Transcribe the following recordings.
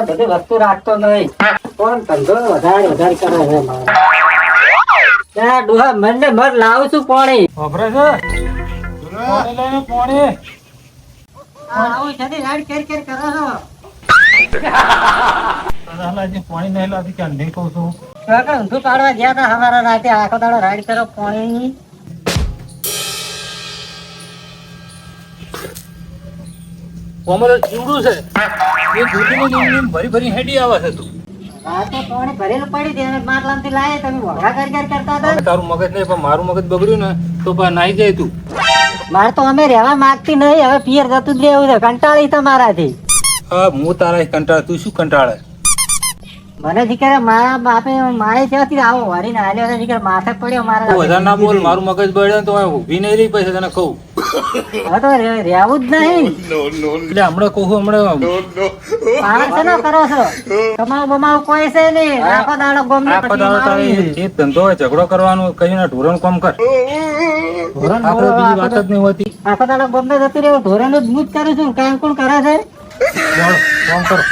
બધી વસ્તુ રાખતો નહીં. કોણ ધંધો વધારે કરે છે મારે. ડોહા મને મર લાવું છું પાણી. ખબર છે પાણી લઈને પાણી આવું છે રાડ કેર કેર કરો છો. પાણી નહીં લાવતી ક્યાં નહીં કહું છું. ઊંધું કાઢવા ગયા હતા હવારે રાતે આખો દાડો રાડ કરો પાણી. અમારે જીવડું છે એ દૂધની ભરી ભરી હેડી આવે છે તું. રાતે પાણી ભરેલું પડી દે માટલામાંથી લાવે તમે મોઢા કર કર કરતા હતા. તારું મગજ નહીં પણ મારું મગજ બગડ્યું ને તો નાઈ જાય તું. મારે તો અમે રહેવા માંગતી નહીં. હવે પિયર જતું જ રહેવું છે. કંટાળી તમારાથી. હા હું તારા કંટાળ તું શું કંટાળે. મને જીકરે મારા બાપે માએ ત્યાંથી આવો વરીને હાલ્યો છે. જીકરે માથે પડ્યો મારા. વધારે ના બોલ મારું મગજ બળ્યો તો ઊભી નહીં રહી પછી તને કહું. હવે તો રહેવું જ નહીં. એટલે હમણાં કહું હમણાં પાવર શેનો કરો છો? કમાવું બમાવું કોઈ છે નહીં. આખો દાડો ગોમને આખો પછી દાડો તારે મારી. જે ધંધો હોય ઝઘડો કરવાનો કહીને ઢોરણ કામ કર. આપણે બીજી વાત જ નહીં હોતી. આખો દાડો ગોમને જતી રહ્યું. ધોરણ જ હું જ કરું છું. કામ કોણ કરે છે? કામ કરો.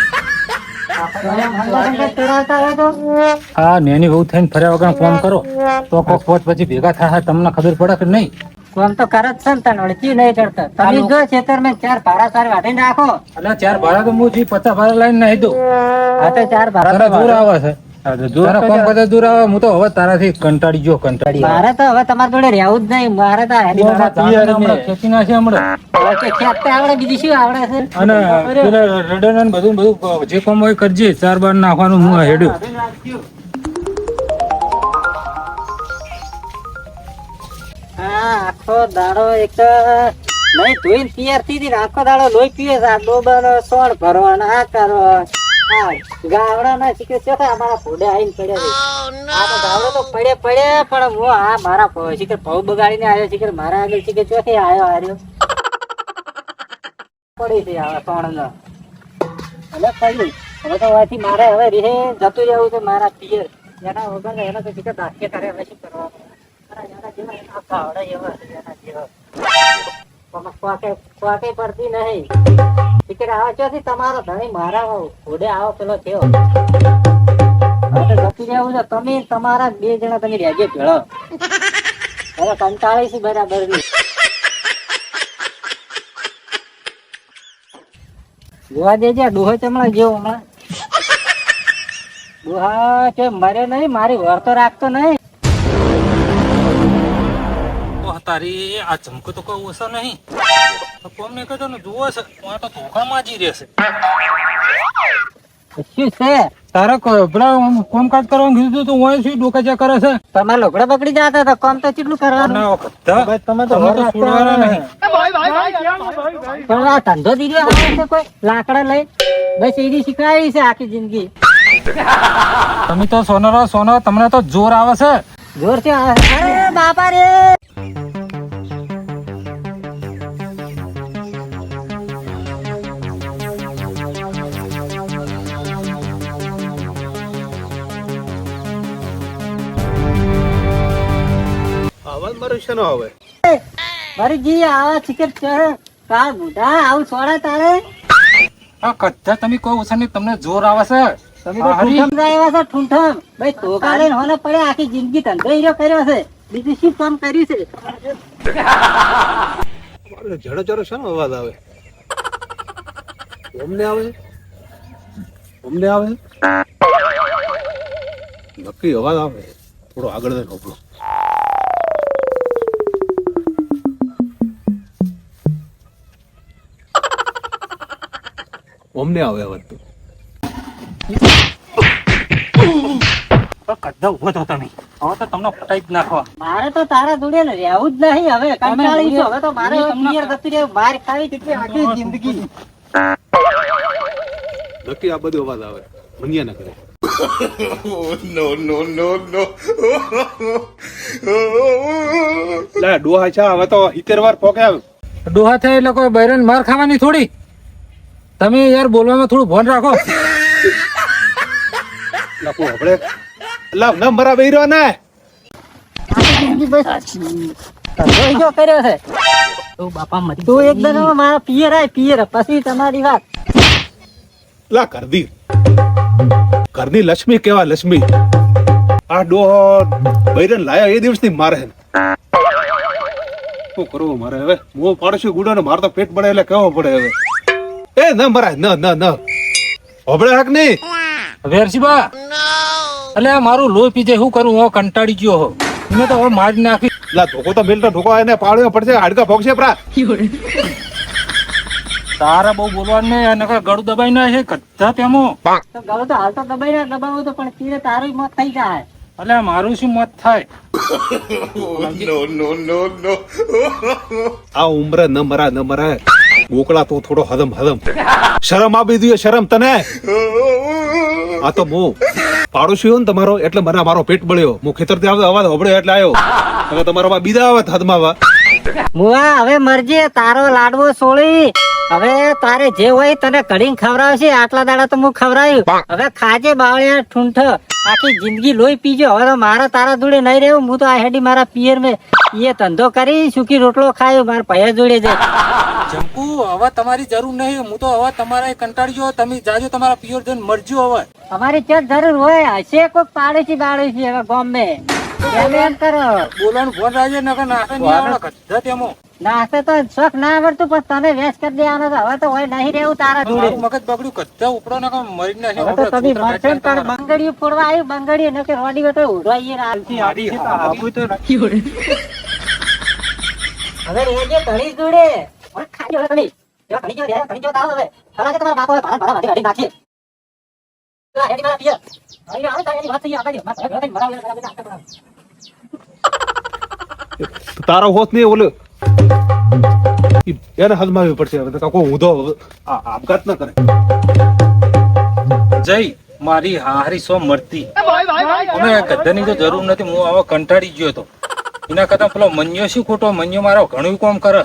તેડાવતા હોય તો હા નેની બહુ થઈને ફર્યા વગર ફોન કરો તો કોક પોત પછી ભેગા થાય તમને ખબર પડે કે નહીં. કોમ તો કરે જ છે ને તને વળચી નહીં ચડતા. તમે જો ખેતરમાં 4 ભાડા સાર વાટીને રાખો. એટલે 4 ભાડા તો હું 50 ભાડા લઈને નાહી દઉં. આ તો 4 ભાડા તારા દૂર આવે છે તારા કોમ બધા દૂર આવે. હું તો હવે તારાથી કંટાળી ગયો કંટાળી. મારે તો હવે તમારી જોડે રહેવું જ નહીં. મારે તો ખેંચી નાખે હમણાં ખેતર આવડે બીજું શું આવડે છે? અને રડન અને બધું જે કામ હોય કરજે. 4 બાર નાખવાનું હું હેડ્યું. હા આખો દાડો એક તો નહીં ધોઈને પિયર થી આખો દાડો લોહી પીવે છે. આ ડોબાનો સોળ ભરવાનો આ કરો. હા ગાવડા ના શીખે છે. અમારા ફોડે આવીને પડ્યા છે. આ તો ગાવડો તો પડે પણ હું આ મારા શીખર પગ બગાડીને આવ્યો. શીખર મારા આગળ શીખે ચોથી આવ્યો હાર્યો પડી છે આવા સોણ નો એટલે પડ્યું. હવે તો વાથી મારે હવે રીહે જતું રહેવું છે મારા પિયર. એના વગર એના તો શીખર દાખે કરે. હવે શું કરવાનું? પડતી નહીં. તમારો ધણી મારા ઘોડે આવો પેલો થયો. જતું રહેવું છે. તમે તમારા 2 જણા તમે રેજે ભેળો. હવે કંટાળી છે બરાબર ની. જોવા દેજે ડોહો ચમડા જેવો હમણાં. ડોહા છે મરે નહીં. મારી વર તો રાખતો નહીં. તારી આ ચમકો તો કોઈ ઓછો નહીં. કોમ ને કહેતો ને જુઓ છે તો ધોખામાં જ રહેશે. શું છે તારા પેલા કામકાજ કરવાનું કીધું તો હું શું ડોકા કરે છે. તમારા લોકડા બગડી જતા હતા. કામ તો કેટલું કરવાનું? તમે તો છોડવાના નહીં. પણ આ ધંધો દીધો આવે છે કોઈ લાકડા લઈ. બસ એની શીખવાડી છે આખી જિંદગી. તમે તો સોનો તમને તો જોર આવે છે. જોર છે. અરે બાપા રે. મારી જી આવા ચિકન કા બુઢા આવું છોડા તારે. આ કચ્છા તમે કોઈ ઓછા નહીં. તમને જોર આવે છે. તમે તો ઠૂંઠમ આવ્યા છે ઠૂંઠમ. ભાઈ ધોકા લઈને હોને પડે. આખી જિંદગી ધંધો હીરો કર્યો છે. બીજું શું કામ કર્યું છે? જડો જડો છે ને અવાજ આવે. અમને આવે નક્કી અવાજ આવે. થોડો આગળ જઈને હોપડો. અમને આવે અવાજ તો. કદ્દા ઉભો તો તમે. હવે તો તમને પટાઈ જ નાખવા. મારે તો તારા જોડે ને રહેવું જ નહીં. હવે કંટાળી છું. હવે તો મારે પિયર જતી રહે. માર ખાવી કેટલી આખી જિંદગી. નક્કી આ બધો અવાજ આવે. મનિયા ના કરે. લે ડોહા છે હવે તો 70 વાર પોકે આવે. ડોહા થાય એટલે કોઈ બૈરન માર ખાવાની થોડી. તમે યાર બોલવામાં થોડું ભણ રાખો. લખો આપણે નંબર આવે રહ્યો ને. ધંધો હીરો કર્યો છે. તો બાપા મરી તું એકદમ મારા પિયર આય પિયર પછી તમારી વાત. લા કરદી ઘરની લક્ષ્મી કેવા લક્ષ્મી આ ડો બૈરન લાયા એ દિવસની મારે હે. શું કરવું મારે હવે હું પાડશું ગુડો ને મારે તો પેટ પડે એટલે કેવો પડે હવે એ ન મરાય ન હોબળે હક નહીં વેરસીબા અલ્યા મારું લોહી પીજે શું કરું હું કંટાળી ગયો હો મેં તો હવે મારી નાખી. લા ધોકો તો મેલતો ઢોકો એને પાડ્યો પડશે હાડકા ભોગશે પ્રા તારા બહુ બોલવાનું નહીં નકર ગળું દબાઈ ના છે કચ્છા તેમો. તો ગળો તો હાલ તો દબાવું તો પણ તીરે તારું મોત થઈ જાય. અલ્યા મારું શું મત થાય. આ ઉમરે ન મરાય ગોકળા તો થોડો હદમ શરમ આપી દઈએ શરમ તને. આ તો હું પાડોશી ને તમારો એટલે મને મારો પેટ બળ્યો હું ખેતર થી આવતો અવાજ હોબળ્યો એટલે આવ્યો. હવે તમારો બા બીજા આવે હદમાં મુવા હવે મરજે તારો લાડવો સોળી. હવે તારે જે હોય તને કઢીને ખવડાવશે. આટલા દાડા તો હું ખવડાવ્યું. હવે ખાજે બાવળિયા ઠૂંઠ આખી જિંદગી લોહી પીજો. હવે તો મારા તારા જોડે નહીં રહેવું. હું તો આ હેડી મારા પિયર મેં એ ધંધો કરી સુખી રોટલો ખાયો મારા પૈયા જોડે જાય. જંકુ હવે તમારી જરૂર નહીં હું તો હવે તમારા કંટાળી ગયો. તમે જાજો તમારા પિયર જઈને મરજો હવે. અમારી ક્યાં જરૂર હોય હશે કોઈ પાડોશી બાડોશી હવે ગામ મેં એમ કરો. બોલવાનું ફોન રાજે નકર નાખે નહીં આવડે કચ્છા તેમો. નાસ્તે તો શોખ ના આવડતું પણ તને વેસ કરી દેવાનો તો હવે તો હોય નહીં રહેવું તારા જોડે. મારું મગજ બગડ્યું કચ્છા ઉપડો નકર મરી નાખે. હવે તો તમે મરશો ને તારે બંગડીયું ફોડવા આવ્યું બંગડીયું ને કે રોડી વટે ઉડવાઈએ હવે રેજે ધણી જોડે ખાજો હવે ધણી જો ધણી જો ધણી જો તાવ હવે ખરા કે તમારા બાપો ભાડા ભાડા વાડી નાખીએ લા હેડી મારા પિયર અહીં આવે તારી વાત થઈ આગળ મારા ઘરે મરાવ તારો હોત નહીં ઓલો એને હદમાં પડશે હવે તો કોઈ ઊંધો આપઘાત ના કરે. જય મારી હારી સો મરતી અમે ગધાની તો જરૂર નથી. હું હવે કંટાળી ગયો હતો એના કરતા પેલો મન્યો શું ખોટો મન્યો મારો ઘણું કામ કરે.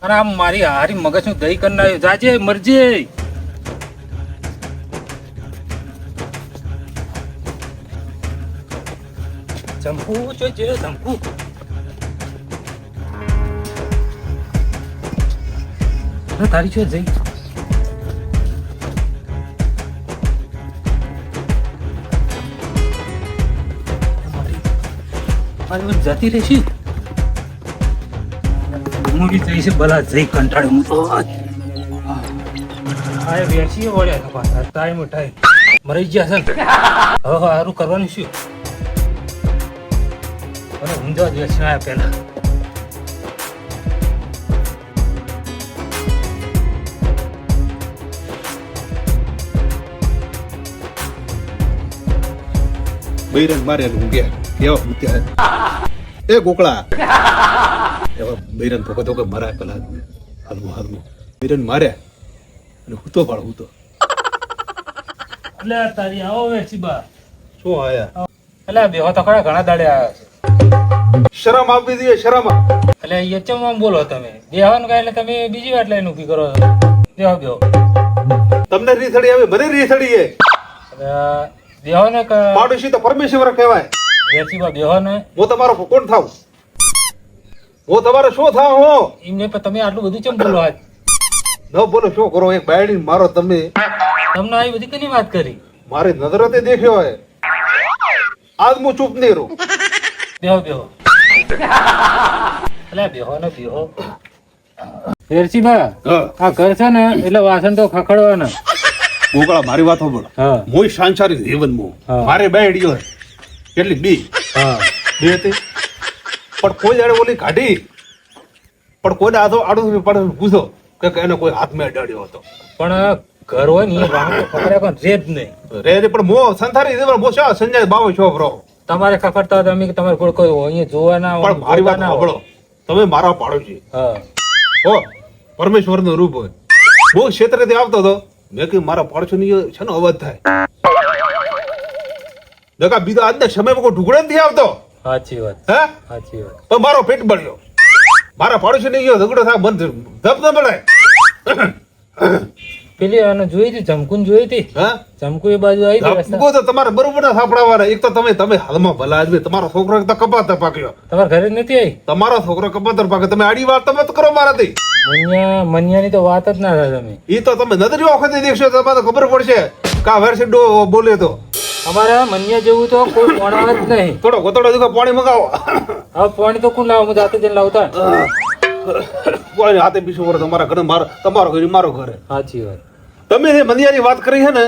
અને આમ મારી હારી મગજ નું દહીં કરી નાખ્યું. જાજે મરજે. જંપુ જો જે જંપુ તારી શું જઈ મારી જતી રહેશી. હું બી જઈશ ભલા જઈ કંટાળે હું તો આ વેચીએ વળ્યા હતા પાછા ટાઈમ મરી ગયા છે ને. હવે સારું કરવાનું શું અને ઊંધા વેચના આવ્યા પેલા. બૈરન મારે ઊંઘ્યા કેવા ઊંઘ્યા એ ગોકળા એવા બૈરન ધોકે મરાય પેલા હદમું બૈરન માર્યા અને હૂતો પાડ હૂતો. એટલે તારી આવો વેચીબા શું આયા એટલે બેહો તો ખરા ઘણા દાડે આવ્યા છે. શરમ આપી દઈએ શરમ. એટલે એ ચમ બોલો તમે બેહવાનું કાંઈ એટલે તમે બીજી વાત લઈને ઊભી કરો છો. બેહો તમને રીસડી આવે મને રીસડી એ એટલે બેહો ને પાડોશી તો પરમેશ્વર કહેવાય. વેચીબા બેહો ને હું તમારો કોણ થાવ હું તમારો શું થાવ હો એમને પણ તમે આટલું બધું ચમ બોલો આજ ન બોલો શું કરો એક બાયડી મારો તમે તમને આવી બધી કેની વાત કરી. મારી નજરતે દેખ્યો હોય આજ હું ચૂપ નહીં રહું. બેહો એટલે બેહો ને બેહો. વેરસીબા આ ઘર છે ને એટલે વાસણ તો ખખડવાના. ગોકળા મારી વાત સાંભળ. હા મોય સાંસારી જીવન મો હા. મારે બાયડીઓ કેટલી બી હા બે હતી પણ કોઈ જાણે ઓલી કાઢી પણ કોઈને આડો પડે પૂછો કે એને કોઈ હાથમાં અડાડ્યો હતો પણ ઘર હોય ને એ વાહન તો ખખડ્યા પણ રે જ નહીં. રે પણ મો સંસારી જીવન મો શા સંજય બાવો છો બ્રો. તમારે ખખડતા હતા અમે કે તમારે કોઈ કોઈ અહીંયા જોવા ના હોય, પણ મારી વાત ના હોય. સાંભળો તમે મારા પાડોશી હા હો પરમેશ્વર નું રૂપ હોય. બહુ ક્ષેત્રેથી આવતો હતો મેં કે મારા પાડોશી ની છે ને અવાજ થાય નકા બીજો આજના સમયમાં કોઈ ઢુકડે નથી આવતો સાચી વાત હે સાચી વાત. પણ મારો પેટ બળ્યો મારા પાડોશી નહીં ગયો ઝઘડો થાય મન ધપ ન પડે. પેલી આને જોઈ હતી જમકુન જોઈ હતી હા જમકુ એ બાજુ આવી હતી રસ્તા. ધપકો તો તમારે બરોબર ના સાંભળવાના. એક તો તમે હાલમાં ભલા આદમી, તમારો છોકરો તો કપાતર પાક્યો, તમારા ઘરે જ નથી આવી તમારો છોકરો કપાતર પાકે, તમે આડી વાત તમે કરો મારાથી. મનિયાની તો વાત જ ના થાય તમે. ઈ તો તમે નજરી વખતે દેખશો તો તમને ખબર પડશે કા વેર ડો બોલે તો. અમારા મનિયા જેવું તો કોઈ પોણા જ નહીં. થોડો ગોતડો દીકો પાણી મંગાવો. હવે પાણી તો કોણ લાવે? હું જાતે જઈને લાવતા. પાણી હાથે પીશું પડે તમારા ઘરે, તમારો ઘરે મારો ઘરે. સાચી વાત. તમે જે મંદિયાની વાત કરી છે ને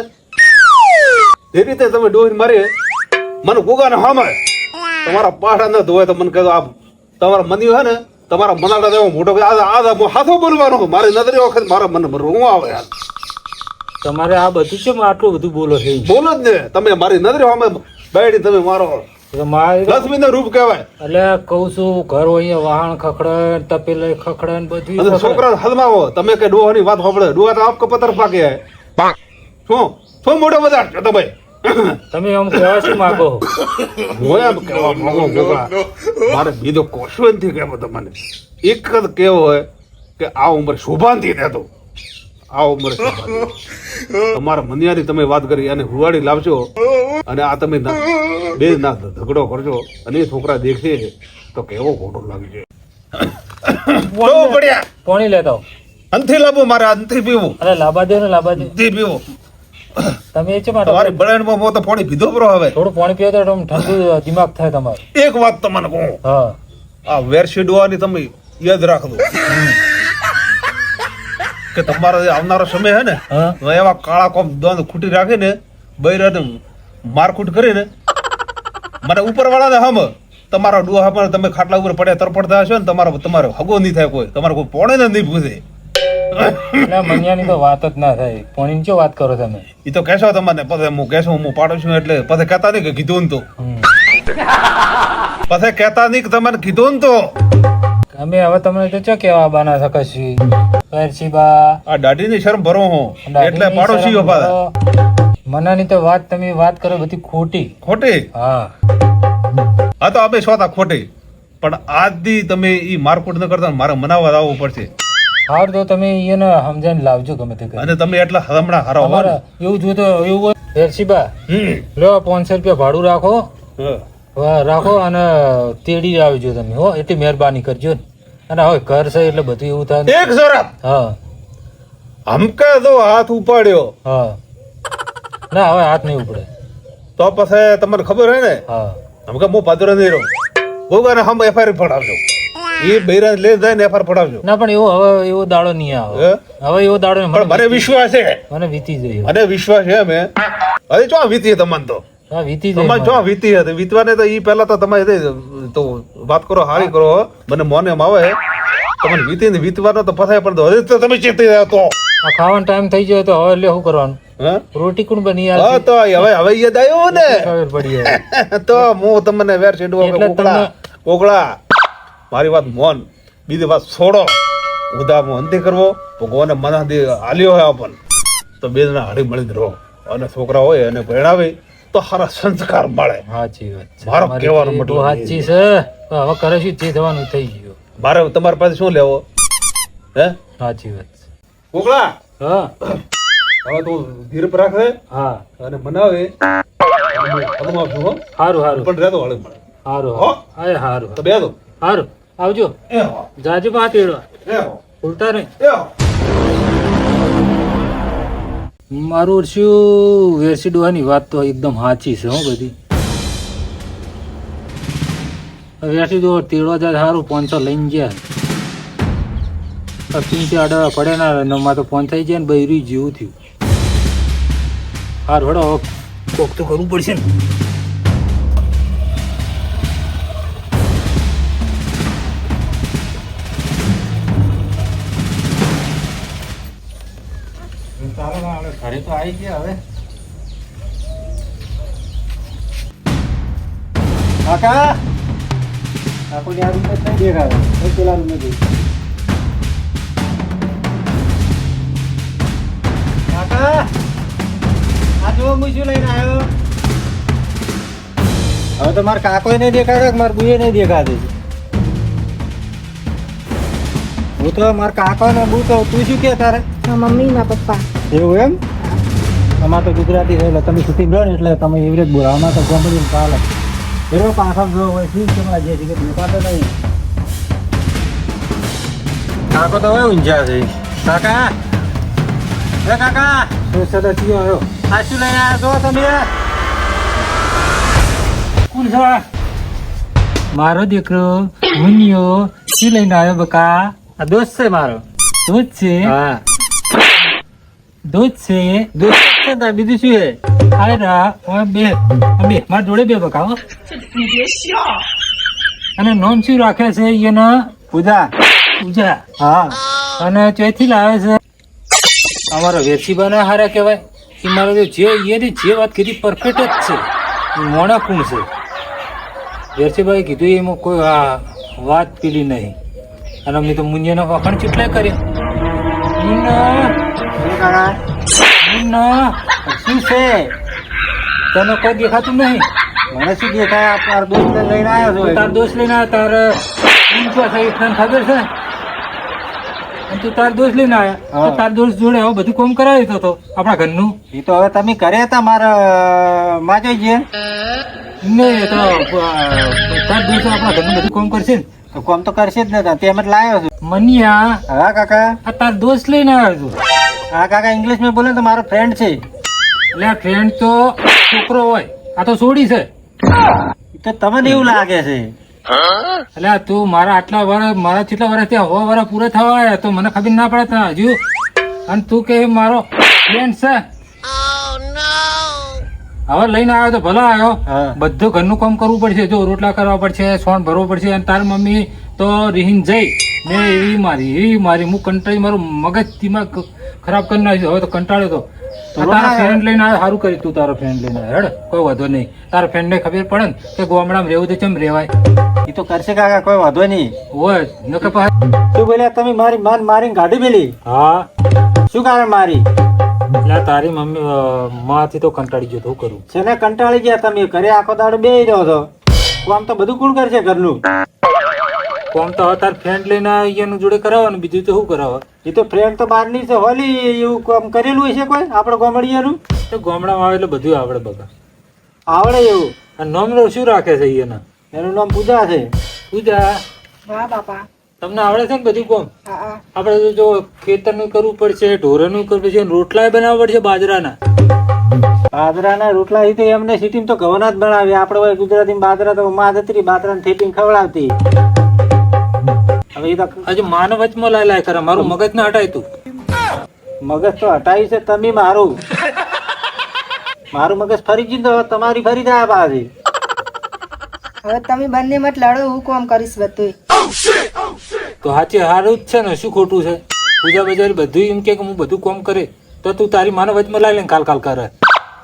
એ રીતે તમે ડોહીને મારી મને ગોગાને સામે તમારા પાઠા ન ધોવાય તો મને કહેતો આ તમારા મંદિર છે ને તમારા મનાડા દેવો મોટો હાથો બોલવાનો. મારી નજરે વખત મારા મને રોવું આવે યાર. તમારે આ બધું છે આટલું બધું બોલો છે? બોલો જ ને તમે, મારી નજરે સામે બેડી તમે મારો લક્ષ્મી રૂપ કહેવાય. એટલે કઉ છું ઘર હોય વાહન ખખડે તપેલે ખખડે બધું. છોકરા હલમાવો તમે કઈ ડોહાની વાત સાંભળે. ડોહા તો આપ કપતર પાકે શું મોટો બધા છો તમે. તમે આમ કહેવા શું માંગો? હું એમ કહેવા માંગુ ગોગા, મારે બીજો કશું નથી કહેવો તમને. એક જ કેવો હોય કે આ ઉંમર શોભાનથી દેતો, આ ઉંમર તમારા મનિયાની તમે વાત કરી અને હુવાડી લાવશો અને આ તમે બે ના ઝઘડો કરજો અને એ છોકરા દેખે તો કેવો ખોટો લાગી જાય. પાણી લેતા આવો. અંથી લાવો, મારે અંથી પીવું. અરે લાબા દે ને લાબા દે. અંથી પીવું. તમે એ છે માટે તમારી બળાણમાં મો તો પાણી પીધો બરો. હવે થોડું પાણી પીવો તો ઠંડુ દિમાગ થાય તમારું. એક વાત તમને કહું, હા આ વેરશીડવાની તમે યાદ રાખજો કે તમારો જે આવનારો સમય હે ને હા એવા કાળા કોમ દોંદ ખૂટી રાખીને બૈરાને મારકૂટ કરીને મને ઉપરવાળાને હમ તમારા ડોહા પર તમે ખાટલા ઉપર પડ્યા તરપડતા હશો ને તમારો હગો નહીં થાય, કોઈ તમારે કોઈ પોણે ને નહીં પૂછે. એટલે મનિયાની તો વાત જ ના થાય. પાણીની શું વાત કરો તમે? એ તો કહેશો તમને પછી હું કહેશો હું પાડું છું એટલે પછી કહેતા નહીં કે કીધું ને તો પછી કહેતા નહીં કે તમને કીધું ને તો. અમે હવે તમને તો ચો કેવા બાના શકશી પરસીબા આ દાઢીની શરમ ભરો હું એટલે પાડોશીઓ પાછા. મનાની તો વાત તમે વાત કરો બધી ખોટી ખોટી. હા હા તો આપણે શોતા ખોટી, પણ આજથી તમે ઈ મારકુટ ન કરતા મારે મનાવવા આવવું પડશે. હાર તો તમે એને સમજાઈને લાવજો ગમે તે કરી. અને તમે એટલા હમણાં હારો હો ને. એવું જોતો એવું હોય પરસીબા લો 500 રૂપિયા ભાડું રાખો. રાખો અને તેડી આવજો તમે હો, એટલી મહેરબાની કરજો ને. અને હવે ઘર છે એટલે બધું એવું થાય. એક જોરા હા હમકે તો હાથ ઉપાડ્યો. હા ના હવે હાથ નહીં ઉપડે તો પછી તમને ખબર હે ને હા હમકે હું પાદરો નહીં રહું. ગોગાને હમ એફઆઈઆર પડાવજો. એ બૈરા લઈ જાય ને એફઆઈઆર પડાવજો. ના પણ એવો હવે એવો દાડો નહીં આવે. હવે એવો દાડો પણ મને વિશ્વાસ છે, મને વીતી જોઈએ. મને વિશ્વાસ છે. મેં અરે ચો વીતી તમને તો હા વીતી તમારે જાય. ચો વીતી હતી વીતવાને તો ઈ પહેલા તો તમે તો વાત કરો હારી કરો. મને મોને એમ આવે તમને વીતી ને વીતવાનો તો પસાય પણ હજી તો તમે ચેતી રહ્યા તો આ ખાવાનો ટાઈમ થઈ ગયો તો હવે એટલે શું કરવાનું? રોટી કોણ બની હા યાર? તો હવે યાદ આવ્યો ને ખબર પડી હવે. તો હું તમને વેર છેડવા એટલે કોકડા કોકડા મારી વાત મોન, બીજી વાત છોડો. ઉદામો અંતે કરવો ભગવાને મના દે આલ્યો હોય આપણ તો બે જણા હળી મળી રહો અને છોકરા હોય અને ભણાવે તો સારા સંસ્કાર મળે. સાચી વાત છે. મારો તમારી કહેવાનો એ મતલબ તો સાચી છે. હવે કરે શું જે થવાનું થઈ ગયું. મારે તમારી પાસે શું લેવો હે? સાચી વાત છે. કોકડા હા હવે તું ધીર પર રાખે હા અને મનાવે સારું સારું સારું પણ રહેતો હળી મળે. સારું હો? હા સારું તો બે દો સારું આવજો. એ હો જાજુ પા તેડવા એ હો ભૂલતા નહીં. એ હો મારું શું વેરસી ડોહાની વાત તો એકદમ સાચી છે હો બધી. વેરસી ડોહા તેડવા જાય સારું 500 લઈને ગયા. 3 આડા પડે ના નવમાં તો 5 થઈ જાય ને બૈરી જેવું થયું. હાર હડો કોક તો કરવું પડશે ને. ઘરે તો આવી ગયા હવે. કાકા કાકોની આ રૂમ જ નહીં દેખાવે. પેલા રૂમે જઈ. કાકા આ જો હું શું લઈને આવ્યો. હવે તો મારા કાકોય નહીં દેખાડે મારા બુએ નહીં દેખાડે. હું તો મારા કાકા ને બહુ તો તું શું કે તારે મમ્મી ના પપ્પા એવું એમ અમાર તો ગુજરાતી છે એટલે તમે શૂટિંગ રહો ને એટલે તમે એવી રીતે બોલો આમાં તો કોમેડી ચાલે એનો પાછળ જો હોય શું છે જે છે કે દેખાતો નહીં કાકો તો હવે ઊંઝા છે કાકા એ કાકા શું સદા ચિયો આવ્યો આ શું લઈને આવ્યા છો તમે કોણ છો મારો દીકરો મુનિયો શું લઈને આવ્યો બકા આ દોસ્ત છે મારો દોસ્ત છે હા દૂધ છે દૂધ છે ને બીજું શું છે અરે રા બે મારા જોડે બે બકાવો અને નામ શું રાખે છે એનો પૂજા પૂજા હા અને ચોથી લાવે છે અમારો વેચીબાને હારા કહેવાય કે મારો જે વાત કીધી પરફેક્ટ જ છે મોણા કુણ છે વેરસીભાઈ કીધું એમાં કોઈ વાત પીલી નહીં અને અમે તો મુનિયાનો વખાણ ચૂંટલા કર્યા શું છે તને કોઈ દેખાતું નહીં મને શું દેખાય તાર દોસ્ત લઈને આવ્યો છો તાર દોસ્ત લઈને આવ્યો તારે તને ખબર છે તું તાર દોસ્ત લઈને આવ્યા તાર દોસ્ત જોડે હવે બધું કામ કરાવી તો આપણા ઘરનું એ તો હવે તમે કર્યા હતા મારા માજે છે નહીં તો તાર દોસ્ત આપણા ઘરનું બધું કામ કરશે ને તો કામ તો કરશે જ ને તેમ જ લાવ્યો છું મનિયા હા કાકા આ તાર દોસ્ત લઈને આવ્યો છું હા કાકા ઇંગ્લિશ માં બોલે તો મારો ફ્રેન્ડ છે એટલે ફ્રેન્ડ તો છોકરો હોય આ તો છોડી છે તો તમને એવું લાગે છે એટલે તું મારા આટલા વર્ષ મારા કેટલા વર્ષ ત્યાં 100 વર્ષ પૂરા થવા આવ્યા તો મને ખબર ના પડે ત્યાં હજુ અને તું કે મારો ફ્રેન્ડ છે હવે લઈને આવ્યો તો ભલા આવ્યો બધું ઘરનું કામ કરવું પડશે જો રોટલા કરવા પડશે સોણ ભરવો પડશે અને તારી મમ્મી તો રીહીન જઈ મેં એવી મારી હું કંટાળી મારું મગજ દિમાગ ખરાબ કરી નાખ્યું હવે તો કંટાળ્યો તો તારા ફ્રેન્ડ લઈને આવ્યો સારું કરી તું તારો ફ્રેન્ડ લઈને આવ્યો હેડ કોઈ વાંધો નહીં તારા ફ્રેન્ડ ને ખબર પડે ને કે ગામડામાં રહેવું તો કેમ રેવાય એ તો કરશે કાકા કોઈ વાંધો નહીં હોય નકે શું બોલ્યા તમે મારી ગાડી મેલી હા શું કારણ મારી એટલે તારી મમ્મી માંથી તો કંટાળી ગયો તો કરું છે ને કંટાળી ગયા તમે ઘરે આખો દાડો બેહી રહ્યો છો આમ તો બધું કોણ કરશે ઘરનું કોમ તો તાર ફ્રેન્ડ લઈને એનું જોડે કરાવો ને બીજું તો શું કરાવો એ તો ફ્રેન્ડ તો બહારની છે હોલી એવું કામ કરેલું હશે કોઈ આપણે ગામડિયાનું તો ગામડામાં આવે એટલે બધું આવડે બગા આવડે એવું અને નામ શું રાખે છે એના એનું નામ પૂજા છે પૂજા હા બાપા તમને આવડે છે ને બધું કોમ હા આપણે જો ખેતરનું કરવું પડશે ઢોરનું કરવું પડશે રોટલા બનાવવા પડશે બાજરાના રોટલા એ તો એમને સિટીમાં તો ઘઉંના જ બનાવે આપણે હોય ગુજરાતીમાં બાજરા તો માં જતી બાજરાને થેપીને ખવડાવતી હવે એ તો હજુ માનવ વચમાં લાય કરે મારું મગજ ના હટાય તું મગજ તો હટાવી છે તમે મારું મગજ ફરી ગયું તો તમારી ફરી જાય પાછી હવે તમે બંને મત લડો હું કોમ કરીશ બધું તો સાચે સારું જ છે ને શું ખોટું છે પૂજા બજારી બધું એમ કે હું બધું કોમ કરે તો તું તારી માનવ વચમાં લાવી લે કાલ કરે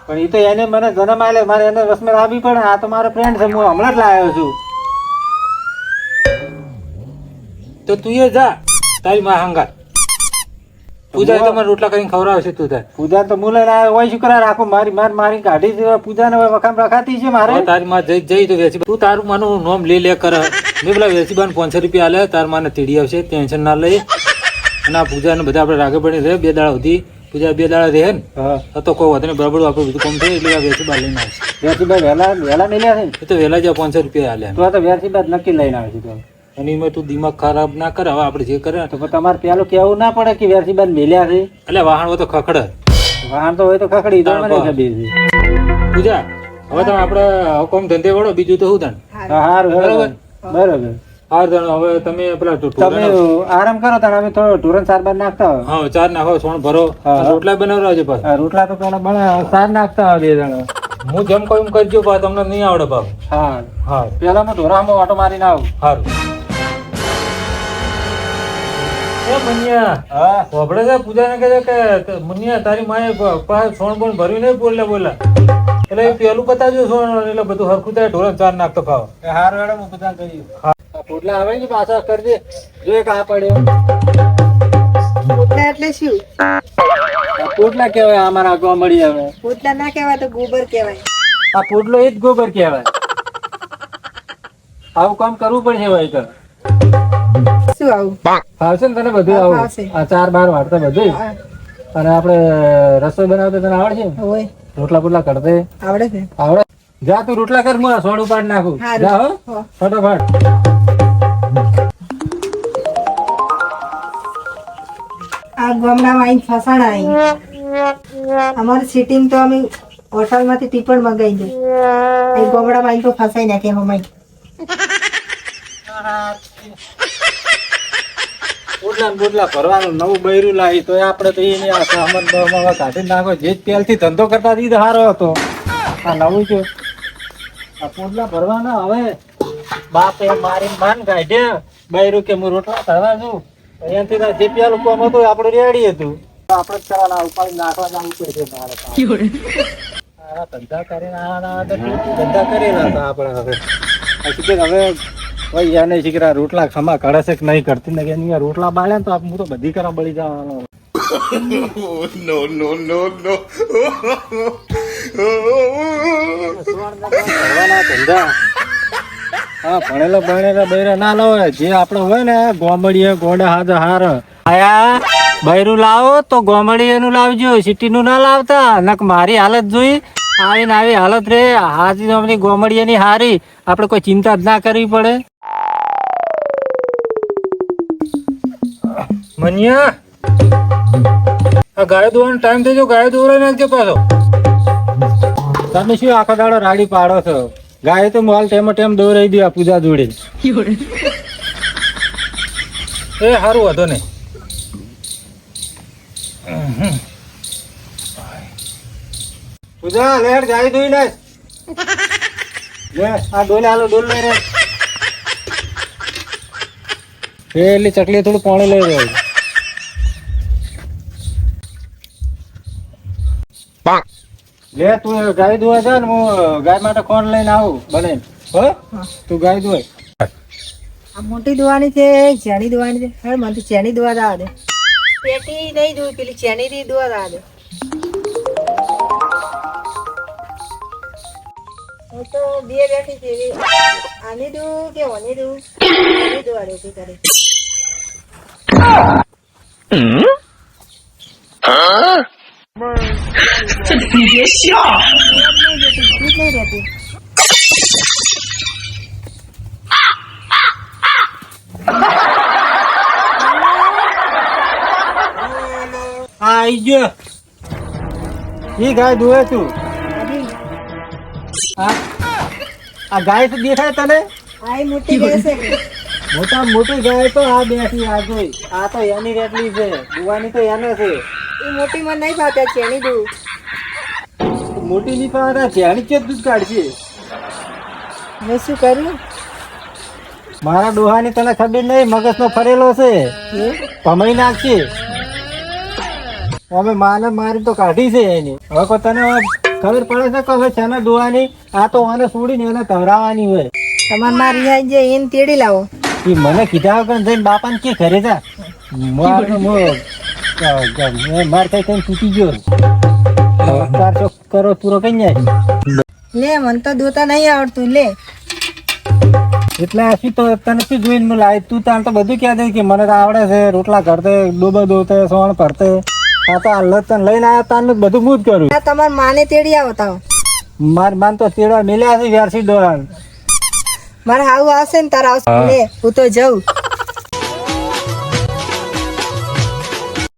પણ એ તો એને મને જન્મ આલે મારે એને વસમાં લાવવી પડે આ તો મારો ફ્રેન્ડ છે હું હમણાં જ લાવ્યો છું તો તું એ જા તારી માં હંગાત પૂજા તમારે રોટલા કરીને ખવડાવશે તું તાર પૂજા તો મુલે હોય શું કરા રાખો મારી કાઢી પૂજા ને વખાણ રખાતી છે મારે તારી માં જઈ તો વેચી તું તારું માનું નોમ લે કરે મેં પેલા વેચીબાન 500 રૂપિયા આલે તાર માને તેડી આવશે ટેન્શન ના લઈ અને આ પૂજા ને બધા આપડે રાગે પડી રહે 2 દાડા સુધી પૂજા 2 દાડા રહે ને તો કોઈ વધુ ને બરાબર આપડે બધું કામ થાય એટલે વેચીબા લઈને આવશે વેચીબા વહેલા મેલ્યા છે એ તો વહેલા જ 500 રૂપિયા આલે તો વેચીબા નક્કી લઈને આવે છે અને એમાં તું દિમાગ ખરાબ ના કરે હવે આપડે જે કરે તો તમારે પેલું કેવું ના પડે કે વેરસીબાન મેલ્યા છે એટલે વાહન હોય તો ખખડે વાહન તો હોય તો ખખડી તો મને ખબર છે પૂજા હવે તમે આપડે કોમ ધંધે વળો બીજું તો શું તને હારું બરોબર હાર હવે તમે પેલા તમે આરામ કરો તાણે અમે થોડો ઢોરણ સાર બાર નાખતા હોય હા ચાર નાખો સોણ ભરો રોટલા બનાવરાજો પાછા રોટલા તો પેલા સાર નાખતા હોય 2 જણા હું જેમ કહું એમ કરજો પા તમને નહીં આવડે બાપ હા હા પેલા હું ઢોરામાં ઓટો મારીને આવું સારું એ મુનિયા હા હોબળે છે પૂજાને કહે છે કે મુનિયા તારી માએ પાસે સોણ બોણ ભર્યું નહીં બોલ્યા એટલે પેલું બતાવજો સોણ એટલે બધું હરખું થાય ઢોરણ ચાર નાખતો ખાવ હાર વેડા હું બધા કર્યું પોટલા આવે ને પાછા કરજે જો એક આ પડ્યો પોટલા એટલે શું પોટલા કહેવાય અમારા ગોમડી આવે પોટલા ના કહેવાય તો ગોબર કહેવાય આ પોટલો એ જ ગોબર કહેવાય આવું કામ કરવું પડશે ભાઈ તો શું બધું આવું ફાવશે ને તને બધું હા, આવું ફાવશે. આ 4 બાર વાળતા બધું હા, અને આપણે રસોઈ બનાવતા તને આવડે છે હોય રોટલા બોટલા કરતે આવડે છે આવડે જા તું રોટલા કર હું આ સોડ ઉપાડી નાખું હારું. જા હો હો. ફટાફટ આ ગામડામાં આવીને ફસાણા અહીં અમારી સિટીમાં તો અમે હોટલમાંથી ટીપણ મંગાવી દે એ ગામડામાં આવીને તો ફસાઈ નાખે હમાઈ બોટલા ને બોટલા ભરવાનું નવું બૈરું લાવી તો આપણે તો એને આ સામાન બમાન કાઢી નાખો જે જ પહેલથી ધંધો કરતા હતી સારો હતો આ નવું છે આ પોટલા ભરવાના હવે બાપે મારી માન કાઢ્યા બૈરું કે હું રોટલા કરવા છું અહીંયાથી તો જે પેલું કામ હતું આપણું રેડી હતું આપણે જ કરવાના ઉપાડી નાખવા જવું પડશે મારે આવા ધંધા કરીને આના તો ધંધા કરેલા હતા આપણે હવે પછી કે હવે ભાઈ યાને શીખરા રોટલા ખમા કરે છે કે નહીં કરતી ને કે રોટલા બાળ્યા ને તો હું તો બધી કરવા બળી જવાનો ભરવાના ધંધા હા ભણેલા ભણેલા બૈરા ના લાવે જે આપડે હોય ને ગોમડીએ ગોડા હાજર હાર આયા બૈરું લાવો તો ગોમડી એનું લાવજો સિટી નું ના લાવતા નક મારી હાલત જોઈ આવીને આવી હાલત રે હાજી અમની ગોમડી ની હારી આપડે કોઈ ચિંતા જ ના કરવી પડે મનિયા આ ગાય દોવાનો ટાઈમ થઈ ગયો ગાય દોરાઈ નાખજો પાછો તમે શું આખો દાડો રાડી પાડો છો ગાય તો મોલ ટેમો ટેમ દોરાઈ દો પૂજા જોડે એ સારું હતો ને પૂજા લેડ ગાય દોઈ લે આ ડોલે હાલો ડોલ લઈ રે પેલી ચકલી થોડું પાણી લઈ રહ્યો લે તું ગાય દોવા જા ને હું ગાય માટે કોણ લઈને આવું બને હો તું ગાય દોય આ મોટી દુવાની છે ચેણી દુવાની છે હવે મને તો ચેણી દુવા દા દે પેટી નહીં દઉં પેલી ચેણી થી દુવા દા દે હું તો બે બેઠી છે આની દઉં કે ઓની દઉં આની દુવા દે કરે નહીં રહેતી આઈ ગયો ઈ ગાય દોવે તું આ ગાય તો દેખાય તને આ મોટી બેસે કે મોટા મોટી ગાય તો આ બેઠી આ જોઈ આ તો એની રેટલી છે દુવાની તો એને છે એ મોટી માં નહીં ભાવતા ચેણી દઉં મોટી ની પાસે ધ્યાન છે દૂધ કાઢશે મેં શું કર્યું મારા ડોહાની તને ખબર નહીં મગજ નો ફરેલો છે કમાઈ નાખશે અમે માને મારી તો કાઢી છે એની હવે કોઈ તને ખબર પડે છે કે હવે છે ને ડોહાની આ તો આને છોડીને એને તવરાવાની હોય તમારે મારી રિહાઈ જે એને તેડી લાવો એ મને કીધા વગર જઈને બાપાને કે ઘરે જા માર કઈ કઈ તૂટી ગયો તાર ચોક કરો પૂરો કઈ જાય લે મને તો દોતા નહીં આવડતું લે એટલે શું તો તને શું જોઈને લાય તું તાર તો બધું ક્યાં દે કે મને તો આવડે છે રોટલા કરતે ડોબા દોતે સોણ ભરતે આ તો હાલત તને લઈને આવ્યા તાર બધું હું જ કરું આ તમારે માને તેડી આવો તાવ માર માન તો તેડવા મેલ્યા છે વ્યારસી દોરાન મારે આવું આવશે ને તારા આવશે લે હું તો જઉં